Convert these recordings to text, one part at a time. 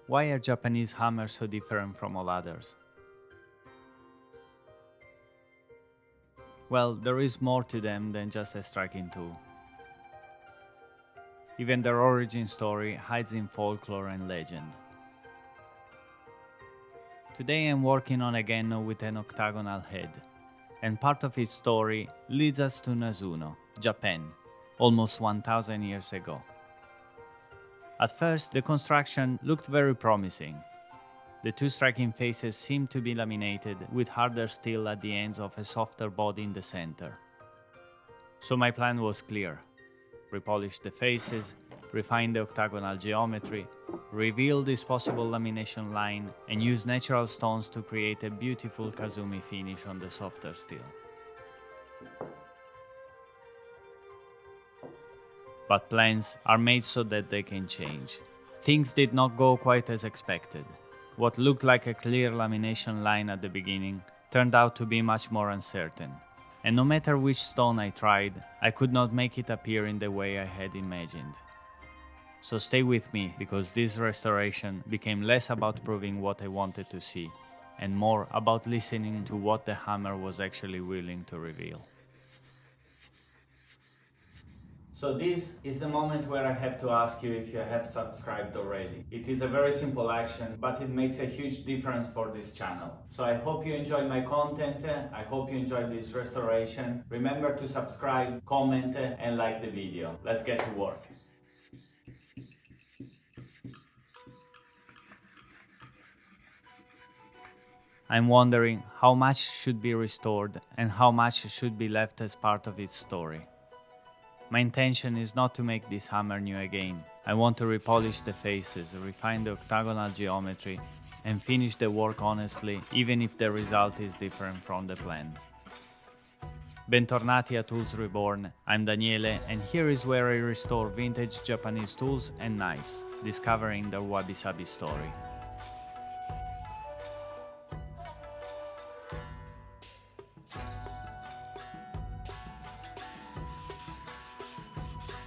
Why are Japanese hammers so different from all others? Well, there is more to them than just a striking tool. Even their origin story hides in folklore and legend. Today I'm working on a Genno with an octagonal head, and part of its story leads us to Nasuno, Japan, almost 1000 years ago. At first, the construction looked very promising. The two striking faces seemed to be laminated with harder steel at the ends of a softer body in the center. So my plan was clear: repolish the faces, refine the octagonal geometry, reveal this possible lamination line, and use natural stones to create a beautiful kasumi finish on the softer steel. But plans are made so that they can change. Things did not go quite as expected. What looked like a clear lamination line at the beginning turned out to be much more uncertain. And no matter which stone I tried, I could not make it appear in the way I had imagined. So stay with me, because this restoration became less about proving what I wanted to see, and more about listening to what the hammer was actually willing to reveal. So this is the moment where I have to ask you if you have subscribed already. It is a very simple action, but it makes a huge difference for this channel. So I hope you enjoy my content, I hope you enjoy this restoration. Remember to subscribe, comment, and like the video. Let's get to work. I'm wondering how much should be restored and how much should be left as part of its story. My intention is not to make this hammer new again. I want to repolish the faces, refine the octagonal geometry, and finish the work honestly, even if the result is different from the plan. Bentornati a ToolsReborn, I'm Daniele, and here is where I restore vintage Japanese tools and knives, discovering their Wabi-Sabi story.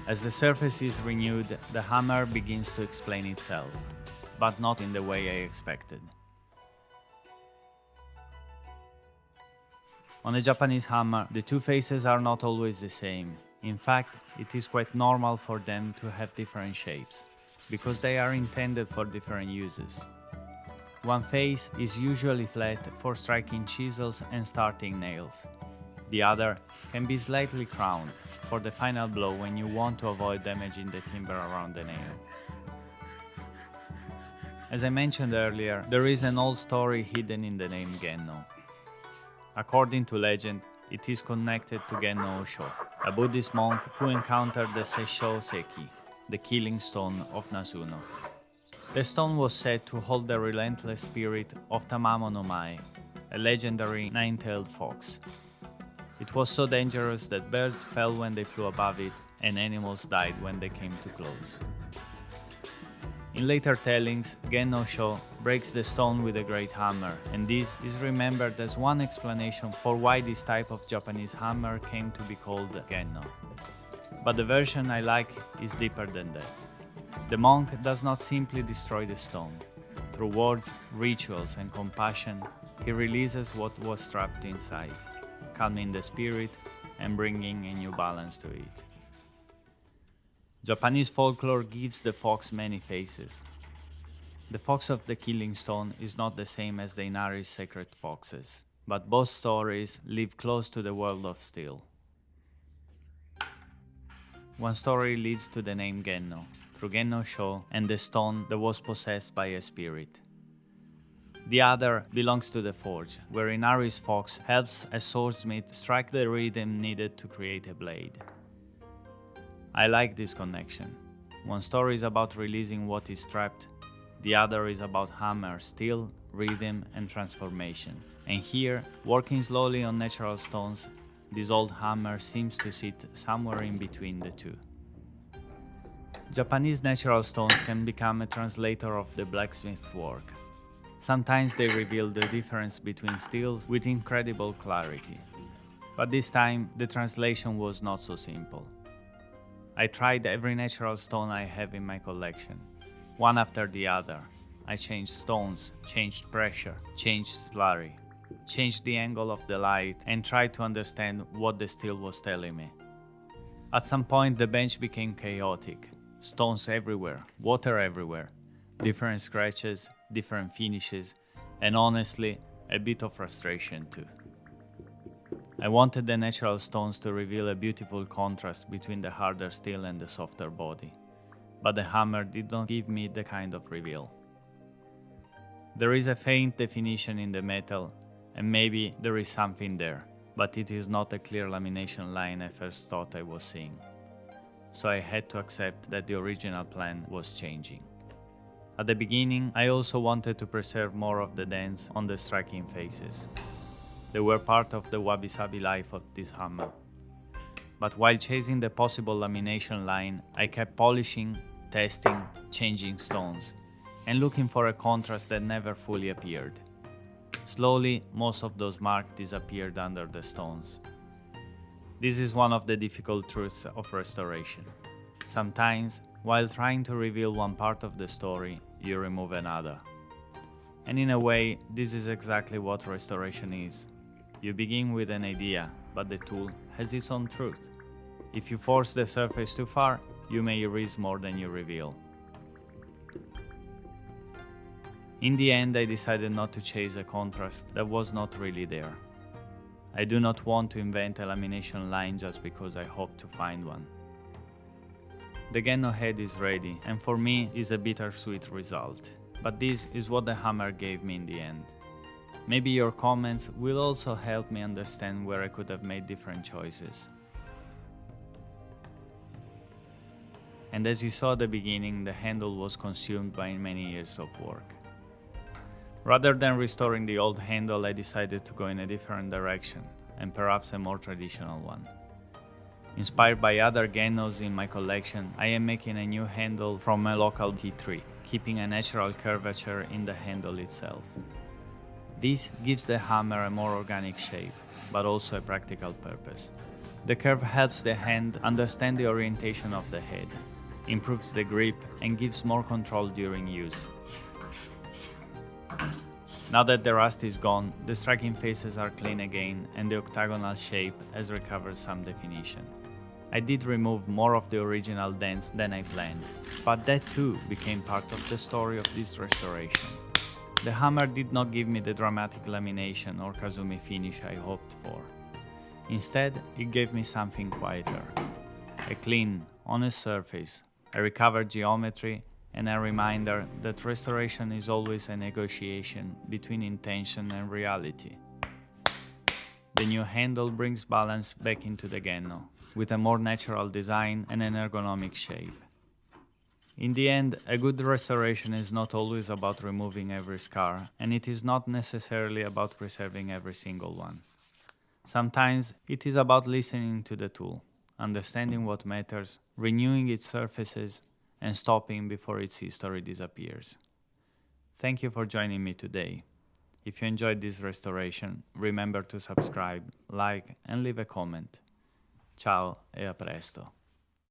As the surface is renewed, the hammer begins to explain itself, but not in the way I expected. On a Japanese hammer, the two faces are not always the same. In fact, it is quite normal for them to have different shapes, because they are intended for different uses. One face is usually flat for striking chisels and starting nails. The other can be slightly crowned for the final blow when you want to avoid damaging the timber around the nail. As I mentioned earlier, there is an old story hidden in the name Genno. According to legend, it is connected to Genno Oshō, a Buddhist monk who encountered the Seishō Seki, the killing stone of Nasuno. The stone was said to hold the relentless spirit of Tamamo-no-Mae, a legendary nine-tailed fox. It was so dangerous that birds fell when they flew above it, and animals died when they came too close. In later tellings, Genno Oshō breaks the stone with a great hammer, and this is remembered as one explanation for why this type of Japanese hammer came to be called Genno. But the version I like is deeper than that. The monk does not simply destroy the stone. Through words, rituals, and compassion, he releases what was trapped inside, calming the spirit and bringing a new balance to it. Japanese folklore gives the fox many faces. The fox of the killing stone is not the same as the Inari's sacred foxes, but both stories live close to the world of steel. One story leads to the name Genno, through Genno Oshō and the stone that was possessed by a spirit. The other belongs to the forge, where Inari's fox helps a swordsmith strike the rhythm needed to create a blade. I like this connection. One story is about releasing what is trapped, the other is about hammer, steel, rhythm, and transformation. And here, working slowly on natural stones, this old hammer seems to sit somewhere in between the two. Japanese natural stones can become a translator of the blacksmith's work. Sometimes they reveal the difference between steels with incredible clarity. But this time, the translation was not so simple. I tried every natural stone I have in my collection, one after the other, I changed stones, changed pressure, changed slurry, changed the angle of the light, and tried to understand what the steel was telling me. At some point, the bench became chaotic. Stones everywhere, water everywhere, different scratches, different finishes, and honestly, a bit of frustration too. I wanted the natural stones to reveal a beautiful contrast between the harder steel and the softer body, but the hammer did not give me the kind of reveal. There is a faint definition in the metal, and maybe there is something there, but it is not a clear lamination line I first thought I was seeing. So I had to accept that the original plan was changing. At the beginning, I also wanted to preserve more of the dents on the striking faces. They were part of the Wabi-Sabi life of this hammer. But while chasing the possible lamination line, I kept polishing, testing, changing stones, and looking for a contrast that never fully appeared. Slowly, most of those marks disappeared under the stones. This is one of the difficult truths of restoration. Sometimes, while trying to reveal one part of the story, you remove another. And in a way, this is exactly what restoration is. You begin with an idea, but the tool has its own truth. If you force the surface too far, you may erase more than you reveal. In the end, I decided not to chase a contrast that was not really there. I do not want to invent a lamination line just because I hope to find one. The Genno head is ready, and for me is a bittersweet result. But this is what the hammer gave me in the end. Maybe your comments will also help me understand where I could have made different choices. And as you saw at the beginning, the handle was consumed by many years of work. Rather than restoring the old handle, I decided to go in a different direction, and perhaps a more traditional one. Inspired by other Gennos in my collection, I am making a new handle from a local T3, keeping a natural curvature in the handle itself. This gives the hammer a more organic shape, but also a practical purpose. The curve helps the hand understand the orientation of the head, improves the grip, and gives more control during use. Now that the rust is gone, the striking faces are clean again, and the octagonal shape has recovered some definition. I did remove more of the original dents than I planned, but that too became part of the story of this restoration. The hammer did not give me the dramatic lamination or kasumi finish I hoped for. Instead, it gave me something quieter. A clean, honest surface, a recovered geometry, and a reminder that restoration is always a negotiation between intention and reality. The new handle brings balance back into the Genno, with a more natural design and an ergonomic shape. In the end, a good restoration is not always about removing every scar, and it is not necessarily about preserving every single one. Sometimes it is about listening to the tool, understanding what matters, renewing its surfaces, and stopping before its history disappears. Thank you for joining me today. If you enjoyed this restoration, remember to subscribe, like, and leave a comment. Ciao e a presto.